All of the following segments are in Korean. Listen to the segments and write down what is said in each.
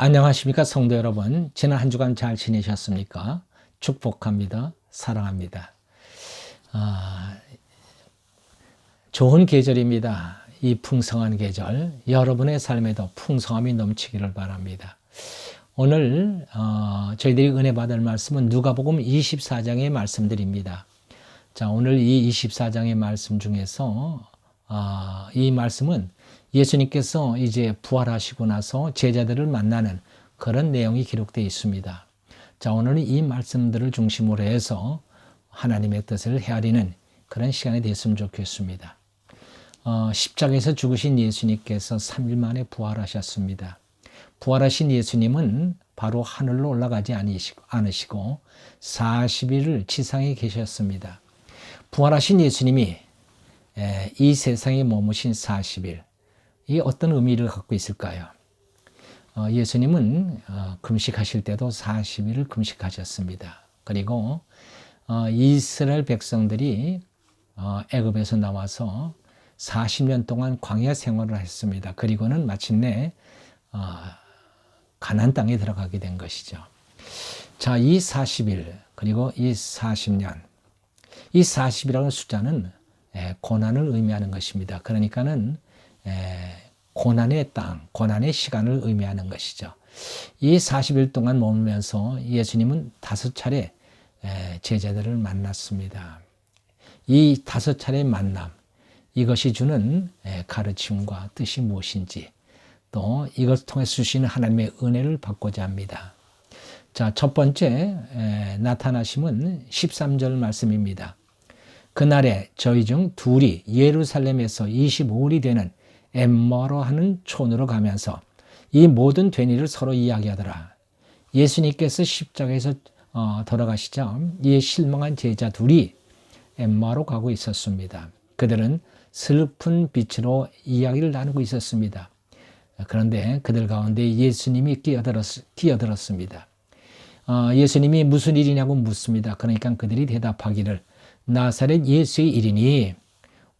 안녕하십니까 성도 여러분. 지난 한 주간 잘 지내셨습니까? 축복합니다. 사랑합니다. 아, 좋은 계절입니다. 이 풍성한 계절, 여러분의 삶에도 풍성함이 넘치기를 바랍니다. 오늘 저희들이 은혜 받을 말씀은 누가복음 24장의 말씀들입니다. 자, 오늘 이 24장의 말씀 중에서 이 말씀은 예수님께서 이제 부활하시고 나서 제자들을 만나는 그런 내용이 기록되어 있습니다. 자, 오늘은 이 말씀들을 중심으로 해서 하나님의 뜻을 헤아리는 그런 시간이 됐으면 좋겠습니다. 십자가에서 죽으신 예수님께서 3일 만에 부활하셨습니다. 부활하신 예수님은 바로 하늘로 올라가지 않으시고 40일을 지상에 계셨습니다. 부활하신 예수님이 이 세상에 머무신 40일, 이 어떤 의미를 갖고 있을까요? 예수님은 금식하실 때도 40일을 금식하셨습니다. 그리고 이스라엘 백성들이 애굽에서 나와서 40년 동안 광야 생활을 했습니다. 그리고는 마침내 가나안 땅에 들어가게 된 것이죠. 자, 이 40일 그리고 이 40년, 이 40이라는 숫자는 고난을 의미하는 것입니다. 그러니까는 고난의 땅, 고난의 시간을 의미하는 것이죠. 이 40일 동안 머물면서 예수님은 5차례 제자들을 만났습니다. 이 5차례 만남, 이것이 주는 가르침과 뜻이 무엇인지, 또 이것을 통해 주시는 하나님의 은혜를 받고자 합니다. 자, 첫 번째 나타나심은 13절 말씀입니다. 그날에 저희 중 둘이 예루살렘에서 25일이 되는 엠마오로 하는 촌으로 가면서 이 모든 된 일을 서로 이야기하더라. 예수님께서 십자가에서 돌아가시자 이 실망한 제자 둘이 엠마오로 가고 있었습니다. 그들은 슬픈 빛으로 이야기를 나누고 있었습니다. 그런데 그들 가운데 예수님이 끼어들었습니다. 예수님이 무슨 일이냐고 묻습니다. 그러니까 그들이 대답하기를 나사렛 예수의 일이니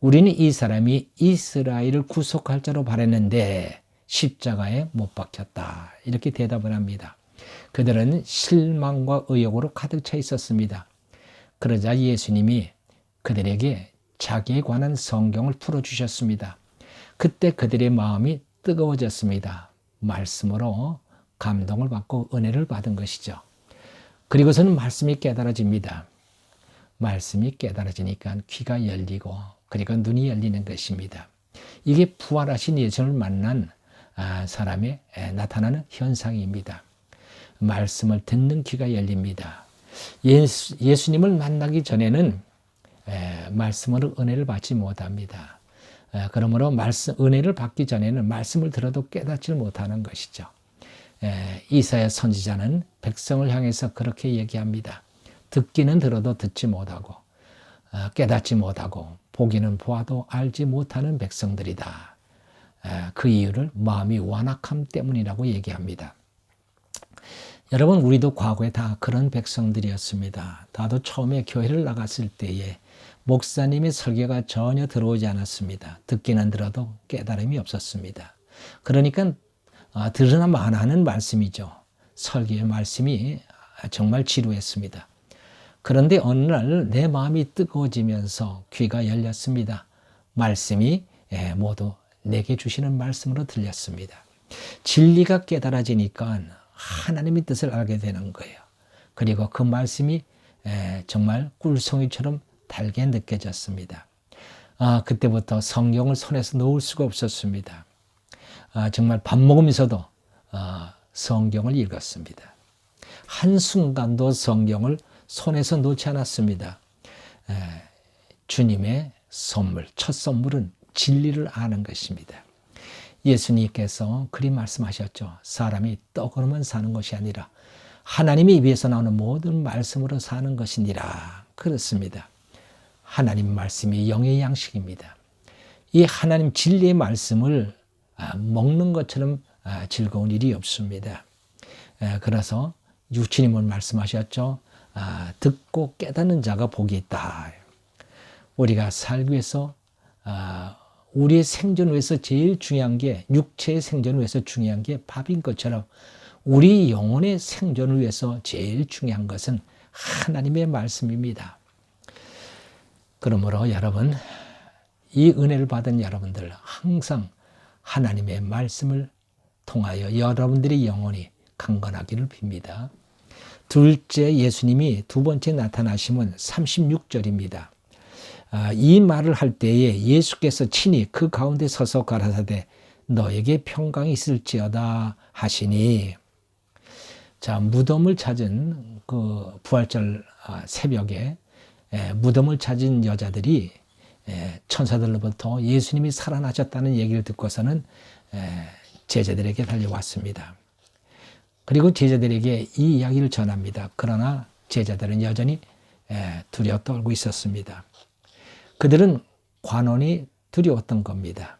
우리는 이 사람이 이스라엘을 구속할 자로 바랐는데 십자가에 못 박혔다. 이렇게 대답을 합니다. 그들은 실망과 의욕으로 가득 차 있었습니다. 그러자 예수님이 그들에게 자기에 관한 성경을 풀어주셨습니다. 그때 그들의 마음이 뜨거워졌습니다. 말씀으로 감동을 받고 은혜를 받은 것이죠. 그리고서는 말씀이 깨달아집니다. 말씀이 깨달아지니까 귀가 열리고 그리고 눈이 열리는 것입니다. 이게 부활하신 예수를 만난 사람의 나타나는 현상입니다. 말씀을 듣는 귀가 열립니다. 예수님을 만나기 전에는 말씀으로 은혜를 받지 못합니다. 그러므로 은혜를 받기 전에는 말씀을 들어도 깨닫지 못하는 것이죠. 이사야 선지자는 백성을 향해서 그렇게 얘기합니다. 듣기는 들어도 듣지 못하고 깨닫지 못하고 보기는 보아도 알지 못하는 백성들이다. 그 이유를 마음이 완악함 때문이라고 얘기합니다. 여러분, 우리도 과거에 다 그런 백성들이었습니다. 나도 처음에 교회를 나갔을 때에 목사님의 설교가 전혀 들어오지 않았습니다. 듣기는 들어도 깨달음이 없었습니다. 그러니까 들으나만 하는 말씀이죠. 설교의 말씀이 정말 지루했습니다. 그런데 어느 날 내 마음이 뜨거워지면서 귀가 열렸습니다. 말씀이 모두 내게 주시는 말씀으로 들렸습니다. 진리가 깨달아지니까 하나님의 뜻을 알게 되는 거예요. 그리고 그 말씀이 정말 꿀송이처럼 달게 느껴졌습니다. 그때부터 성경을 손에서 놓을 수가 없었습니다. 정말 밥 먹으면서도 성경을 읽었습니다. 한순간도 성경을 손에서 놓지 않았습니다. 주님의 선물, 첫 선물은 진리를 아는 것입니다. 예수님께서 그리 말씀하셨죠. 사람이 떡으로만 사는 것이 아니라 하나님의 입에서 나오는 모든 말씀으로 사는 것이니라. 그렇습니다. 하나님 말씀이 영의 양식입니다. 이 하나님 진리의 말씀을 먹는 것처럼 즐거운 일이 없습니다. 그래서 주님은 말씀하셨죠. 듣고 깨닫는 자가 복이 있다. 우리가 살기 위해서 우리의 생존을 위해서 제일 중요한 게 육체의 생존을 위해서 중요한 게 밥인 것처럼 우리 영혼의 생존을 위해서 제일 중요한 것은 하나님의 말씀입니다. 그러므로 여러분, 이 은혜를 받은 여러분들 항상 하나님의 말씀을 통하여 여러분들의 영혼이 강건하기를 빕니다. 둘째, 예수님이 두 번째 나타나심은 36절입니다. 이 말을 할 때에 예수께서 친히 그 가운데 서서 가라사대 너에게 평강이 있을지어다 하시니, 자, 무덤을 찾은 그 부활절 새벽에 무덤을 찾은 여자들이 천사들로부터 예수님이 살아나셨다는 얘기를 듣고서는 제자들에게 달려왔습니다. 그리고 제자들에게 이 이야기를 전합니다. 그러나 제자들은 여전히 두려워 떨고 있었습니다. 그들은 관원이 두려웠던 겁니다.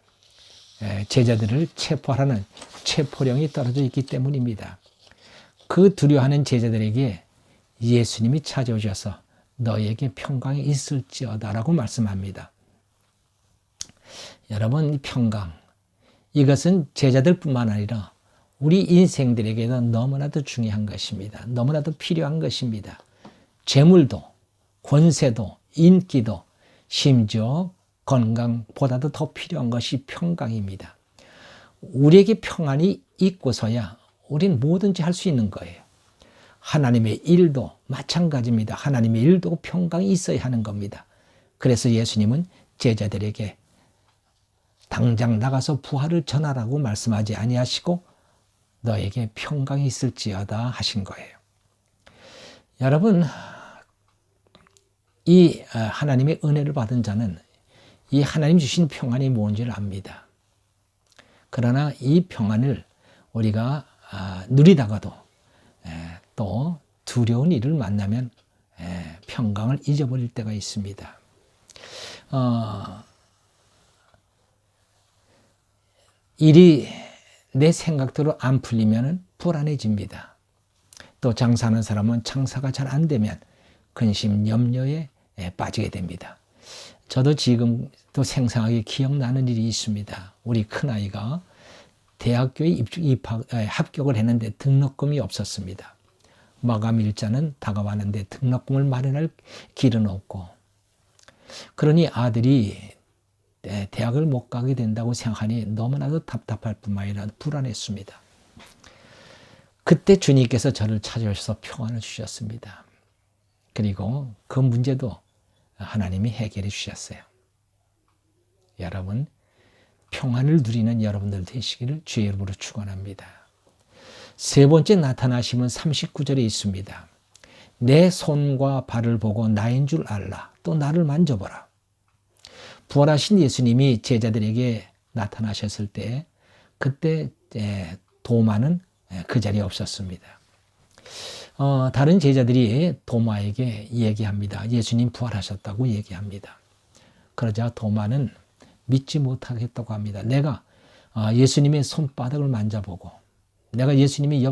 제자들을 체포하라는 체포령이 떨어져 있기 때문입니다. 그 두려워하는 제자들에게 예수님이 찾아오셔서 너에게 평강이 있을지어다라고 말씀합니다. 여러분, 평강, 이것은 제자들뿐만 아니라 우리 인생들에게도 너무나도 중요한 것입니다. 너무나도 필요한 것입니다. 재물도, 권세도, 인기도, 심지어 건강보다도 더 필요한 것이 평강입니다. 우리에게 평안이 있고서야 우리는 뭐든지 할 수 있는 거예요. 하나님의 일도 마찬가지입니다. 하나님의 일도 평강이 있어야 하는 겁니다. 그래서 예수님은 제자들에게 당장 나가서 부활을 전하라고 말씀하지 아니하시고 너에게 평강이 있을지어다 하신 거예요. 여러분, 이 하나님의 은혜를 받은 자는 이 하나님 주신 평안이 뭔지를 압니다. 그러나 이 평안을 우리가 누리다가도 또 두려운 일을 만나면 평강을 잊어버릴 때가 있습니다. 일이 내 생각대로 안 풀리면 불안해집니다. 또 장사하는 사람은 장사가 잘 안 되면 근심, 염려에 빠지게 됩니다. 저도 지금 또 생생하게 기억나는 일이 있습니다. 우리 큰아이가 대학교에 합격을 했는데 등록금이 없었습니다. 마감 일자는 다가왔는데 등록금을 마련할 길은 없고, 그러니 아들이 대학을 못 가게 된다고 생각하니 너무나도 답답할 뿐만 아니라 불안했습니다. 그때 주님께서 저를 찾아오셔서 평안을 주셨습니다. 그리고 그 문제도 하나님이 해결해 주셨어요. 여러분, 평안을 누리는 여러분들 되시기를 주의 이름으로 축원합니다. 세 번째 나타나심은 39절에 있습니다. 내 손과 발을 보고 나인 줄 알라. 또 나를 만져보라. 부활하신 예수님이 제자들에게 나타나셨을 때 그때 도마는 그 자리에 없었습니다. 다른 제자들이 도마에게 얘기합니다. 예수님 부활하셨다고 얘기합니다. 그러자 도마는 믿지 못하겠다고 합니다. 내가 예수님의 손바닥을 만져보고 내가 예수님의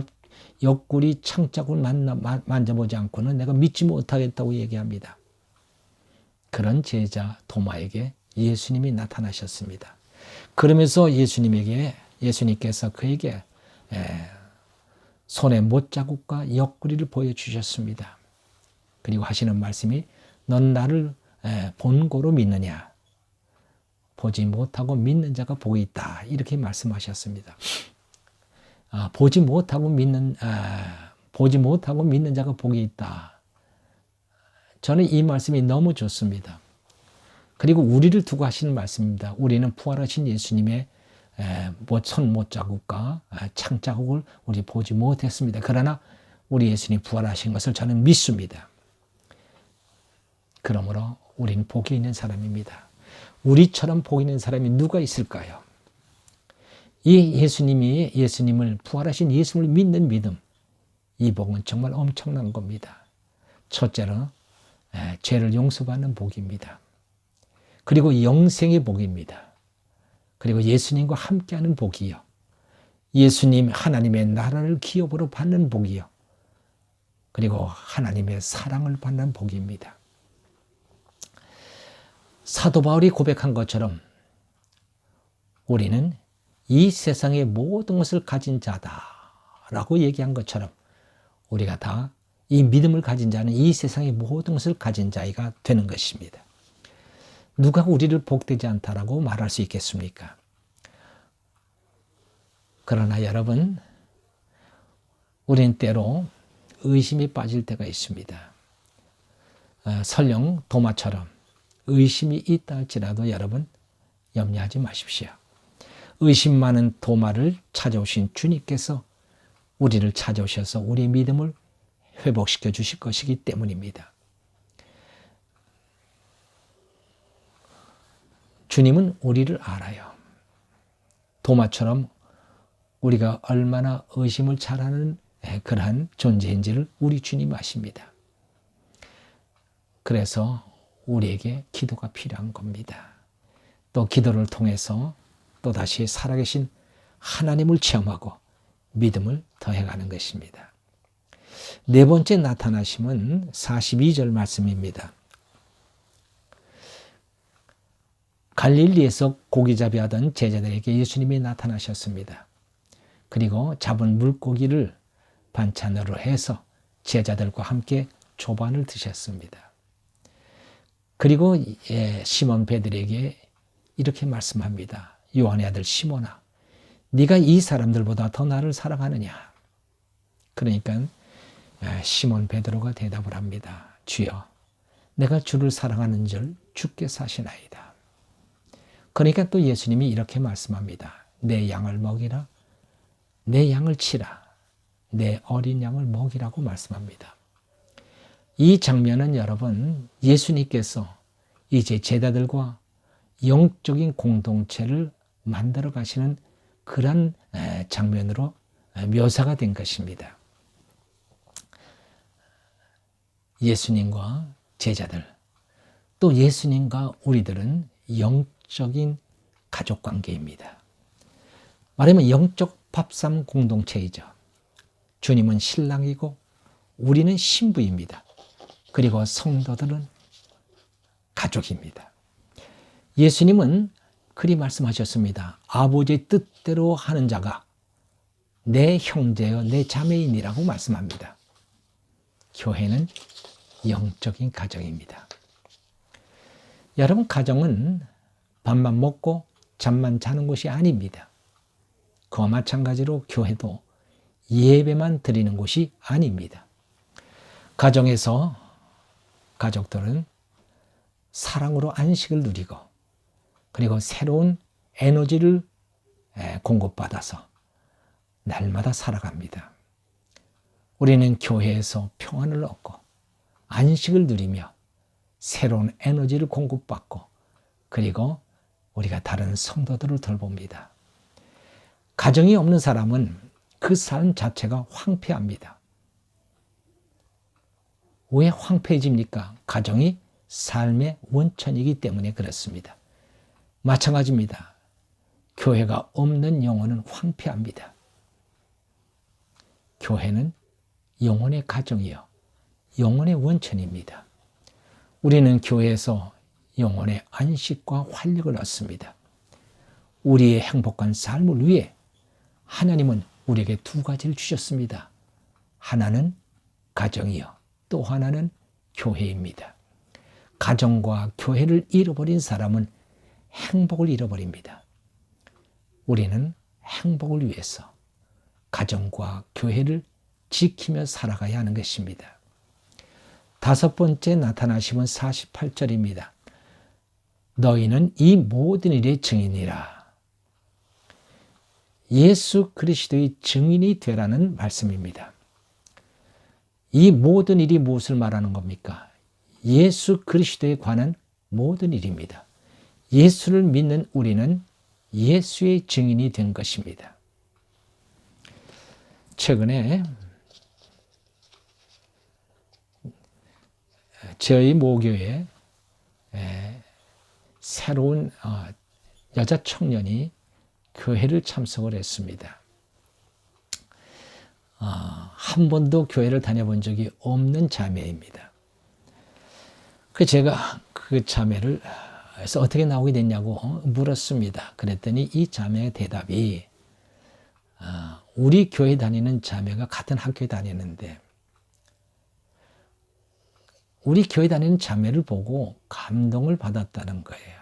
옆구리 창자국을 만져보지 않고는 내가 믿지 못하겠다고 얘기합니다. 그런 제자 도마에게 예수님이 나타나셨습니다. 그러면서 예수님께서 그에게 손의 못자국과 옆구리를 보여주셨습니다. 그리고 하시는 말씀이 넌 나를 본고로 믿느냐? 보지 못하고 믿는 자가 복이 있다. 이렇게 말씀하셨습니다. 보지 못하고 믿는 자가 복이 있다. 저는 이 말씀이 너무 좋습니다. 그리고 우리를 두고 하시는 말씀입니다. 우리는 부활하신 예수님의 손 못자국과 창자국을 우리 보지 못했습니다. 그러나 우리 예수님 부활하신 것을 저는 믿습니다. 그러므로 우리는 복이 있는 사람입니다. 우리처럼 복 있는 사람이 누가 있을까요? 이 예수님을 부활하신 예수님을 믿는 믿음, 이 복은 정말 엄청난 겁니다. 첫째로 죄를 용서받는 복입니다. 그리고 영생의 복입니다. 그리고 예수님과 함께하는 복이요. 예수님 하나님의 나라를 기업으로 받는 복이요. 그리고 하나님의 사랑을 받는 복입니다. 사도 바울이 고백한 것처럼 우리는 이 세상의 모든 것을 가진 자다 라고 얘기한 것처럼 우리가 다 이 믿음을 가진 자는 이 세상의 모든 것을 가진 자가 되는 것입니다. 누가 우리를 복되지 않다라고 말할 수 있겠습니까? 그러나 여러분, 우리는 때로 의심이 빠질 때가 있습니다. 설령 도마처럼 의심이 있다 할지라도 여러분 염려하지 마십시오. 의심 많은 도마를 찾아오신 주님께서 우리를 찾아오셔서 우리의 믿음을 회복시켜 주실 것이기 때문입니다. 주님은 우리를 알아요. 도마처럼 우리가 얼마나 의심을 잘하는 그러한 존재인지를 우리 주님 아십니다. 그래서 우리에게 기도가 필요한 겁니다. 또 기도를 통해서 또다시 살아계신 하나님을 체험하고 믿음을 더해가는 것입니다. 네 번째 나타나심은 42절 말씀입니다. 갈릴리에서 고기잡이 하던 제자들에게 예수님이 나타나셨습니다. 그리고 잡은 물고기를 반찬으로 해서 제자들과 함께 조반을 드셨습니다. 그리고 시몬 베드로에게 이렇게 말씀합니다. 요한의 아들 시몬아, 네가 이 사람들보다 더 나를 사랑하느냐? 그러니까 시몬 베드로가 대답을 합니다. 주여, 내가 주를 사랑하는 줄 주께 사시나이다. 그러니까 또 예수님이 이렇게 말씀합니다. 내 양을 먹이라, 내 양을 치라, 내 어린 양을 먹이라고 말씀합니다. 이 장면은 여러분, 예수님께서 이제 제자들과 영적인 공동체를 만들어 가시는 그런 장면으로 묘사가 된 것입니다. 예수님과 제자들, 또 예수님과 우리들은 영적인 가족관계입니다. 말하면 영적 밥상 공동체이죠. 주님은 신랑이고 우리는 신부입니다. 그리고 성도들은 가족입니다. 예수님은 그리 말씀하셨습니다. 아버지의 뜻대로 하는 자가 내 형제여 내 자매인이라고 말씀합니다. 교회는 영적인 가정입니다. 여러분, 가정은 밥만 먹고 잠만 자는 곳이 아닙니다. 그와 마찬가지로 교회도 예배만 드리는 곳이 아닙니다. 가정에서 가족들은 사랑으로 안식을 누리고 그리고 새로운 에너지를 공급받아서 날마다 살아갑니다. 우리는 교회에서 평안을 얻고 안식을 누리며 새로운 에너지를 공급받고 그리고 우리가 다른 성도들을 돌봅니다. 가정이 없는 사람은 그 삶 자체가 황폐합니다. 왜 황폐해집니까? 가정이 삶의 원천이기 때문에 그렇습니다. 마찬가지입니다. 교회가 없는 영혼은 황폐합니다. 교회는 영혼의 가정이요, 영혼의 원천입니다. 우리는 교회에서 영혼의 안식과 활력을 얻습니다. 우리의 행복한 삶을 위해 하나님은 우리에게 두 가지를 주셨습니다. 하나는 가정이요, 또 하나는 교회입니다. 가정과 교회를 잃어버린 사람은 행복을 잃어버립니다. 우리는 행복을 위해서 가정과 교회를 지키며 살아가야 하는 것입니다. 다섯 번째 나타나심은 48절입니다. 너희는 이 모든 일의 증인이라. 예수 그리스도의 증인이 되라는 말씀입니다. 이 모든 일이 무엇을 말하는 겁니까? 예수 그리스도에 관한 모든 일입니다. 예수를 믿는 우리는 예수의 증인이 된 것입니다. 최근에 저희 모교에 새로운 여자 청년이 교회를 참석을 했습니다. 한 번도 교회를 다녀본 적이 없는 자매입니다. 제가 그 자매를 그래서 어떻게 나오게 됐냐고 물었습니다. 그랬더니 이 자매의 대답이 우리 교회 다니는 자매가 같은 학교에 다니는데 우리 교회 다니는 자매를 보고 감동을 받았다는 거예요.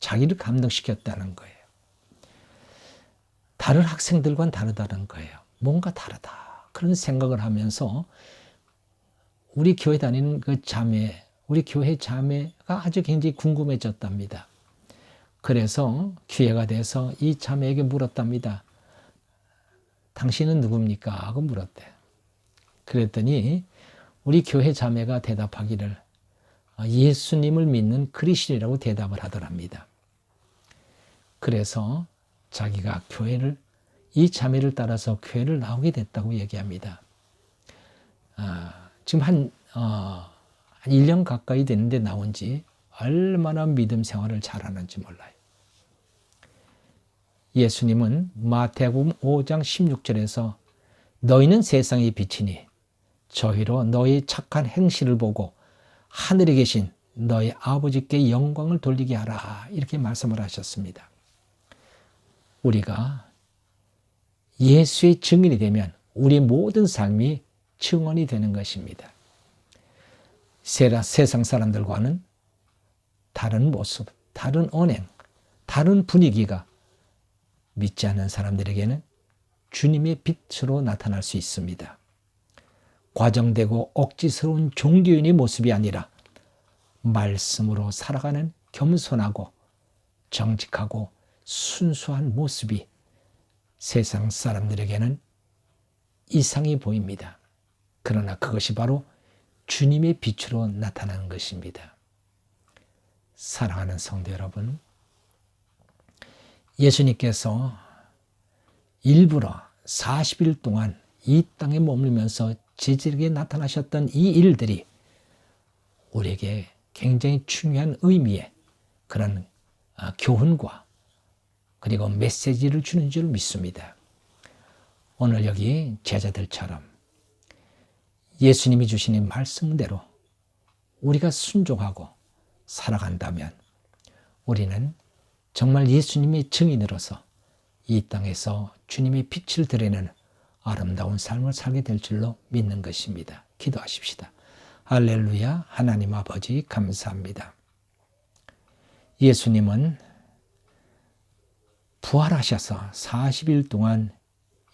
자기를 감동시켰다는 거예요. 다른 학생들과는 다르다는 거예요. 뭔가 다르다. 그런 생각을 하면서 우리 교회 다니는 그 자매, 우리 교회 자매가 아주 굉장히 궁금해졌답니다. 그래서 기회가 돼서 이 자매에게 물었답니다. 당신은 누굽니까? 하고 물었대. 그랬더니 우리 교회 자매가 대답하기를 예수님을 믿는 그리스도인이라고 대답을 하더랍니다. 그래서 자기가 이 자매를 따라서 교회를 나오게 됐다고 얘기합니다. 지금 한 1년 가까이 됐는데 나온 지 얼마나 믿음 생활을 잘하는지 몰라요. 예수님은 마태복음 5장 16절에서 너희는 세상의 빛이니 저희로 너희 착한 행실을 보고 하늘에 계신 너희 아버지께 영광을 돌리게 하라 이렇게 말씀을 하셨습니다. 우리가 예수의 증인이 되면 우리 모든 삶이 증언이 되는 것입니다. 세상 사람들과는 다른 모습, 다른 언행, 다른 분위기가 믿지 않는 사람들에게는 주님의 빛으로 나타날 수 있습니다. 과정되고 억지스러운 종교인의 모습이 아니라 말씀으로 살아가는 겸손하고 정직하고 순수한 모습이 세상 사람들에게는 이상해 보입니다. 그러나 그것이 바로 주님의 빛으로 나타나는 것입니다. 사랑하는 성도 여러분, 예수님께서 일부러 40일 동안 이 땅에 머물면서 제자에게 나타나셨던 이 일들이 우리에게 굉장히 중요한 의미의 그런 교훈과 그리고 메시지를 주는 줄 믿습니다. 오늘 여기 제자들처럼 예수님이 주시는 말씀대로 우리가 순종하고 살아간다면 우리는 정말 예수님의 증인으로서 이 땅에서 주님의 빛을 드러내는 아름다운 삶을 살게 될 줄로 믿는 것입니다. 기도하십시다. 할렐루야. 하나님 아버지 감사합니다. 예수님은 부활하셔서 40일 동안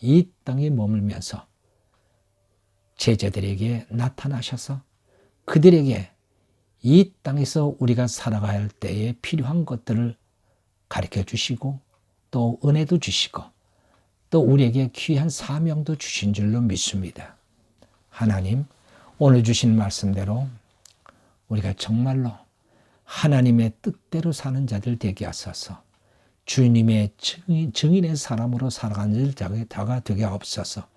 이 땅에 머물면서 제자들에게 나타나셔서 그들에게 이 땅에서 우리가 살아가야 할 때에 필요한 것들을 가르쳐 주시고 또 은혜도 주시고 또 우리에게 귀한 사명도 주신 줄로 믿습니다. 하나님, 오늘 주신 말씀대로 우리가 정말로 하나님의 뜻대로 사는 자들 되게 하소서. 주님의 증인의 사람으로 살아가는 자가 되게 하옵소서.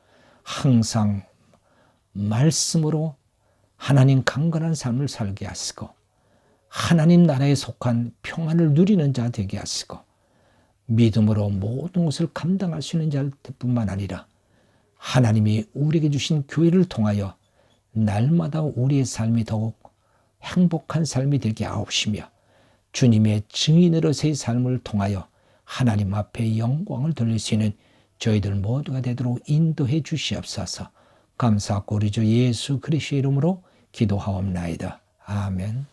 항상 말씀으로 하나님 강건한 삶을 살게 하시고 하나님 나라에 속한 평안을 누리는 자 되게 하시고 믿음으로 모든 것을 감당할 수 있는 자뿐만 아니라 하나님이 우리에게 주신 교회를 통하여 날마다 우리의 삶이 더욱 행복한 삶이 되게 하옵시며 주님의 증인으로서의 삶을 통하여 하나님 앞에 영광을 돌릴 수 있는 저희들 모두가 되도록 인도해 주시옵소서. 감사하고 우리 주 예수 그리스도의 이름으로 기도하옵나이다. 아멘.